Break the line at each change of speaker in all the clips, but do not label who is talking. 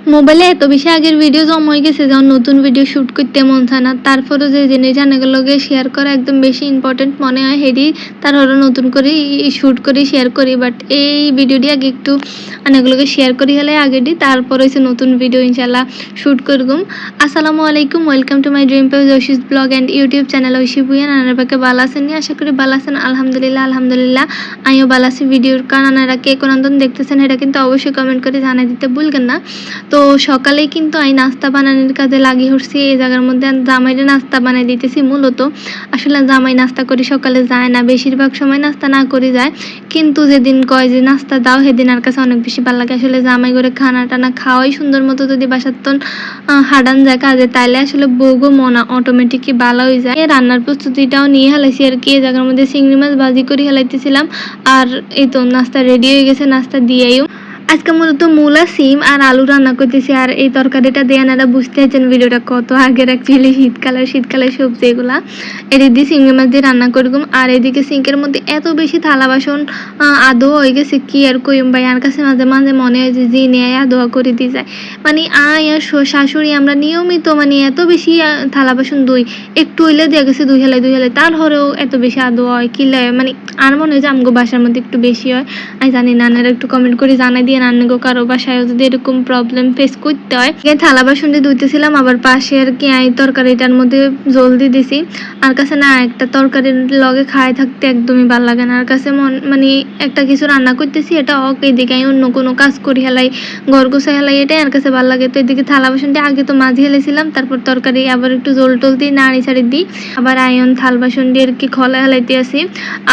মোবাইলে এত বেশি আগের ভিডিও জমা হয়ে গেছে যখন নতুন ভিডিও শ্যুট করতে মন চায় না। তারপরও যে জিনিস জানাগুলোকে শেয়ার করা একদম বেশি ইম্পর্টেন্ট মনে হয় হেডি তার হলো নতুন করে শ্যুট করে শেয়ার করি। বাট এই ভিডিওটি আগে একটু অনেকগুলোকে শেয়ার করি হলে আগেটি তারপর হচ্ছে নতুন ভিডিও ইনশাল্লাহ শ্যুট করগুম। আসসালামু আলাইকুম, welcome to my dream page Oishi's blog and YouTube channel Oishi Bhuiyan. নানার পাকে ভালো আছেন নি? আশা করি ভালো আছেন। আলহামদুলিল্লাহ আমিও ভালো আছি। ভিডিওর নানারা কে কোন দেখতেছেন এটা কিন্তু অবশ্যই কমেন্ট করে জানাই দিতে ভুলবেন না। তো সকালেই কিন্তু আমি নাস্তা বানানোর কাজে লাগিয়ে উঠছি। এই জায়গার মধ্যে জামাইরে নাস্তা বানাই দিতেছি। মূলত আসলে জামাই নাস্তা করি সকালে যায় না, বেশিরভাগ সময় নাস্তা না করে যায়, কিন্তু যেদিন কয় যে নাস্তা দাও সেদিন আর কাছে অনেক বেশি ভালো লাগে। আসলে জামাই করে খানা টানা খাওয়াই সুন্দর মতো যদি বাসাতন হাডান যায় কাজে, তাইলে আসলে বউগো মন অটোমেটিকই ভালো হয়ে যায়। রান্নার প্রস্তুতিটাও নিয়ে হেলাইছি আর কি। এই জায়গার মধ্যে চিংড়ি মাছ ভাজি করে হেলাইতেছিলাম, আর এই তো নাস্তা রেডি হয়ে গেছে। নাস্তা দিয়েও আজকে মূলত মূলা, সিম আর আলু রান্না করতেছি। আর এই তরকারিটা দিয়ে আপনারা বুঝতে পারছেন ভিডিওটা কত আগের। অ্যাকচুয়ালি শীতকালের সবজি এগুলা এদিক দিয়ে চিংড়ি মাছ দিয়ে রান্না করগুম। আর এদিকে সিঙ্কের মধ্যে এত বেশি থালা বাসন আদৌ হয়ে গেছে কি আর কইম ভাই। আর কাছে মাঝে মাঝে মনে হয় যে নেয় আদোয়া করে দিয়ে যায়। মানে আয় আর শাশুড়ি আমরা নিয়মিত মানে এত বেশি থালা বাসন দুই একটু হইলে দিয়ে গেছে দুই হেলাই তার হরেও এত বেশি আদোয়া হয় কি লাগে। মানে আর মনে হয় যে আমগো বাসার মধ্যে একটু বেশি হয়। আমি জানি না, আপনারা একটু কমেন্ট করে জানাই দিয়ে রান্নাগো কারো বাসায় যদি এরকম প্রবলেম ফেস করতে হয়। থালা বাসন দিয়ে ধুইতেছিলাম, আবার পাশে আর কি আই তরকারিটার মধ্যে জল দিয়ে দিছি। আর কাছে না একটা তরকারির লগে খায় থাকতে একদমই ভালো লাগে না। আর কাছে মানে একটা কিছু রান্না করতেছি এটা এইদিকে আমি অন্য কোনো কাজ করি হেলাই, ঘর গোছাই হেলাই, এটাই আর কাছে ভালো লাগে। তো এদিকে থালা বাসনটা আগে তো মাঝে হেলেছিলাম, তারপর তরকারি আবার একটু জল টল দিই, নাড়ি ছাড়ি দিই, আবার আয়ন থাল বাসন দিয়ে আর কি খোলা হেলাইতে আসি।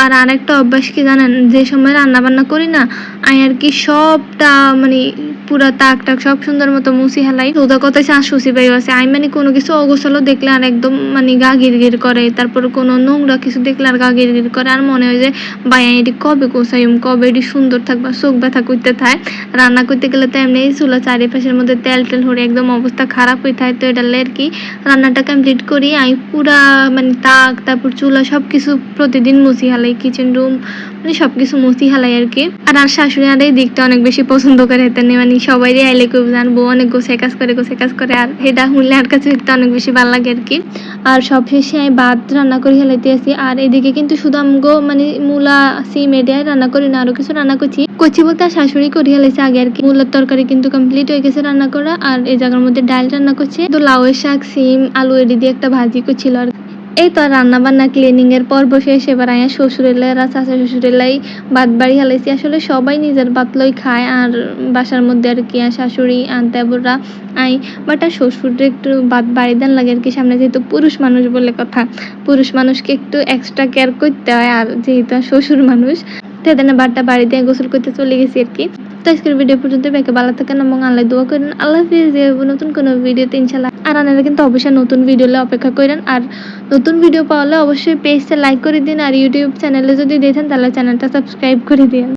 আর আরেকটা অভ্যাস কি জানেন, যে সময় রান্না বান্না করি না আমি আর কি সবটা মানে পুরা তাক সব সুন্দর মতো মুছি হেলাই। ওদা কথায় শাশুসি পাই আছে আমি মানে কোনো কিছু অগোছালো দেখলে আর একদম মানে গা গির করে। তারপর কোনো নোংরা কিছু দেখলে আর গা গির করে। আর মনে হয় যে ভাই এটি কবে গোছাইম, কবে এটি সুন্দর থাকবা, চোখ ব্যথা করতে থাকে। রান্না করতে গেলে তো এমনি চুলা চারিপাশের মধ্যে তেল হরে একদম অবস্থা খারাপ হয়ে থাকে। তো এটা আর কি রান্নাটা কমপ্লিট করি আমি পুরা মানে তাক তারপর চুলা সবকিছু প্রতিদিন মুছি হেলাই, কিচেন রুম মানে সবকিছু মুছি হেলাই আর কি। আর শাশুড়ি আর এই দিকটা অনেক বেশি পছন্দ করে। মানে সবাই আইলে কেউ জানবো অনেক গোছাই কাজ করে। আর এটা শুনলে আর কাছে অনেক বেশি ভালো লাগে আর কি। আর সব শেষে আমি ভাত রান্না করে হেলাইতে আসি। আর এদিকে কিন্তু শুধু আমগো মানে মূলা, সিম এটাই রান্না করি না, আরো কিছু রান্না করছি বলতে শাশুড়ি করে হেলাইছে আগে আর কি। মূলার তরকারি কিন্তু কমপ্লিট হয়ে গেছে রান্না করা। আর এই জায়গার মধ্যে ডাল রান্না করছে, তো লাউয়ের শাক, সিম, আলু এডি দিয়ে একটা ভাজি করছিল। আর এই তো রান্না বান্না ক্লিনিং এর পর্ব শেষ। এবার আয়া শ্বশুরেলাই আর চাচা শ্বশুরেলাই ভাত বাড়ি হালাইছি। আসলে সবাই নিজের ভাত লই খায় আর বাসার মধ্যে আর কি শাশুড়ি দেবররা আই, বাট আর শ্বশুরে একটু ভাত বাড়ি দেন লাগে আর কি। সামনে যেহেতু পুরুষ মানুষ বলে কথা, পুরুষ মানুষকে একটু এক্সট্রা কেয়ার করতে হয়। আর যেহেতু শ্বশুর মানুষ সেদিনে ভাতটা বাড়ি দিয়ে গোসল করতে চলে গেছি আর কি। তো আজকের ভিডিও পর্যন্ত ব্যাকে ভালো থাকেন এবং আল্লাহ দোয়া করেন। আল্লাহ হাফিজ। নতুন কোনো ভিডিওতে ইনশাল্লাহ। আর আপনারা কিন্তু অবশ্যই নতুন ভিডিও অপেক্ষা করেন। আর নতুন ভিডিও পাওয়ালে অবশ্যই পেজটা লাইক করে দিন। আর ইউটিউব চ্যানেলে যদি দেখেন তাহলে চ্যানেলটা সাবস্ক্রাইব করে দিন।